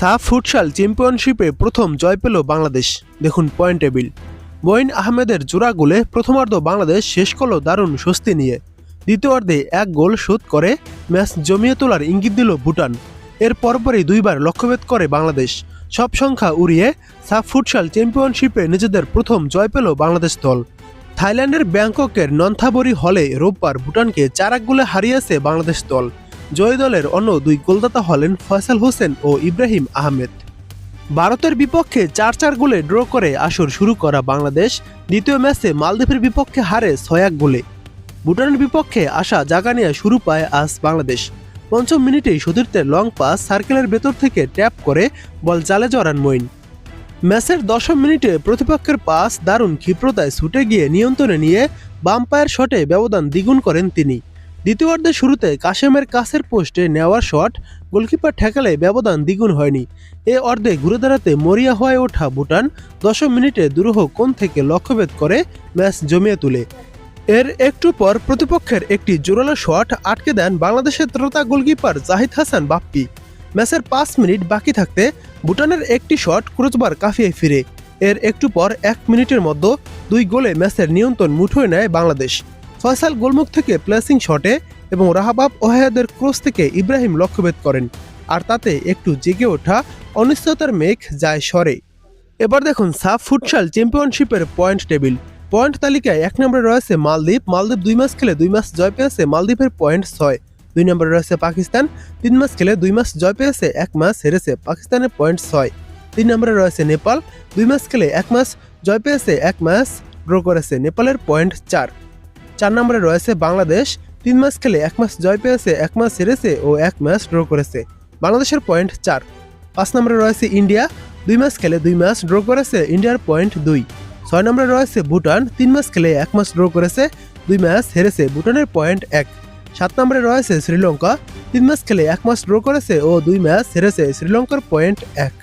সাফ ফুটসাল চ্যাম্পিয়নশিপে প্রথম জয় পেল বাংলাদেশ। দেখুন পয়েন্ট টেবিল। মঈন আহমেদের জোড়া গোলে প্রথমার্ধ বাংলাদেশ শেষ করল দারুণ স্বস্তি নিয়ে। দ্বিতীয়ার্ধে এক গোল শোধ করে ম্যাচ জমিয়ে তোলার ইঙ্গিত দিল ভুটান। এর পরপরই দুইবার লক্ষ্যভেদ করে বাংলাদেশ। সব সংখ্যা উড়িয়ে সাফ ফুটসাল চ্যাম্পিয়নশিপে নিজেদের প্রথম জয় পেল বাংলাদেশ দল। থাইল্যান্ডের ব্যাংককের নন্থাবরি হলে রোববার ভুটানকে 4-1 গোলে হারিয়েছে বাংলাদেশ দল। জয় দলের অন্য দুই গোলদাতা হলেন ফয়সাল হোসেন ও ইব্রাহিম আহমেদ। ভারতের বিপক্ষে 4-4 গোলে ড্র করে আসর শুরু করা বাংলাদেশ দ্বিতীয় ম্যাচে মালদ্বীপের বিপক্ষে হারে 6-1 গোলে। ভুটানের বিপক্ষে আসা জায়গা নিয়ে শুরু পায় আজ বাংলাদেশ। পঞ্চম মিনিটেই সতীর্থের লং পাস সার্কেলের ভেতর থেকে ট্যাপ করে বল জালে জড়ান মঈন। ম্যাচের 10ম মিনিটে প্রতিপক্ষের পাস দারুণ ক্ষিপ্রতায় ছুটে গিয়ে নিয়ন্ত্রণে নিয়ে বাম পায়ের শটে ব্যবধান দ্বিগুণ করেন তিনি। দ্বিতীয়ার্ধের শুরুতে কাশেমের কাছের পোস্টে নেওয়ার শট গোলকিপার ঠেকালে ব্যবধান দ্বিগুণ হয়নি। এ অর্ধে ঘুরে দাঁড়াতে মরিয়া হয়ে ওঠা ভুটান 10ম মিনিটে দুরূহ কোণ থেকে লক্ষ্যভেদ করে ম্যাচ জমিয়ে তোলে। এর একটু পর প্রতিপক্ষের একটি জোরালো শট আটকে দেন বাংলাদেশের ত্রোতা গোলকিপার জাহিদ হাসান বাপ্পি। ম্যাচের 5 মিনিট বাকি থাকতে ভুটানের একটি শট ক্রসবার কাফিয়ে ফিরে। এর একটু পর 1 মিনিটের মধ্যে 2 গোলে ম্যাচের নিয়ন্ত্রণ মুঠোয় নেয় বাংলাদেশ। ফয়সাল গোলমুখ থেকে প্লেসিং শটে এবং রাহাবাব ওহায়াদের ক্রস থেকে ইব্রাহিম লক্ষ্যভেদ করেন। আর তাতে একটু জেগে ওঠা অনিশ্চয়তার মেঘ যায় সরে। এবার দেখুন সাফ ফুটসাল চ্যাম্পিয়নশিপের পয়েন্ট টেবিল। পয়েন্ট তালিকায় 1 নম্বরে রয়েছে মালদ্বীপ। 2 ম্যাচ খেলে 2 ম্যাচ জয় পেয়েছে, মালদ্বীপের পয়েন্ট 6। 2 নম্বরে রয়েছে পাকিস্তান। 3 ম্যাচ খেলে 2 ম্যাচ জয় পেয়েছে, 1 ম্যাচ হেরেছে, পাকিস্তানের পয়েন্ট 6। 3 নম্বরে রয়েছে নেপাল। 2 ম্যাচ খেলে 1 ম্যাচ জয় পেয়েছে, 1 ম্যাচ ড্র করেছে, নেপালের পয়েন্ট 4। 4 নম্বরে রয়েছে বাংলাদেশ। 3 ম্যাচ খেলে 1 ম্যাচ জয় পেয়েছে, 1 ম্যাচ হেরেছে ও 1 ম্যাচ ড্র করেছে, বাংলাদেশের পয়েন্ট 4। 5 নম্বরে রয়েছে ইন্ডিয়া। 2 ম্যাচ খেলে 2 ম্যাচ ড্র করেছে, ইন্ডিয়ার পয়েন্ট 2। 6 নম্বরে রয়েছে ভুটান। 3 ম্যাচ খেলে 1 ম্যাচ ড্র করেছে, 2 ম্যাচ হেরেছে, ভুটানের পয়েন্ট 1। 7 নম্বরে রয়েছে শ্রীলঙ্কা। 3 ম্যাচ খেলে 1 ম্যাচ ড্র করেছে ও 2 ম্যাচ হেরেছে, শ্রীলঙ্কার পয়েন্ট 1।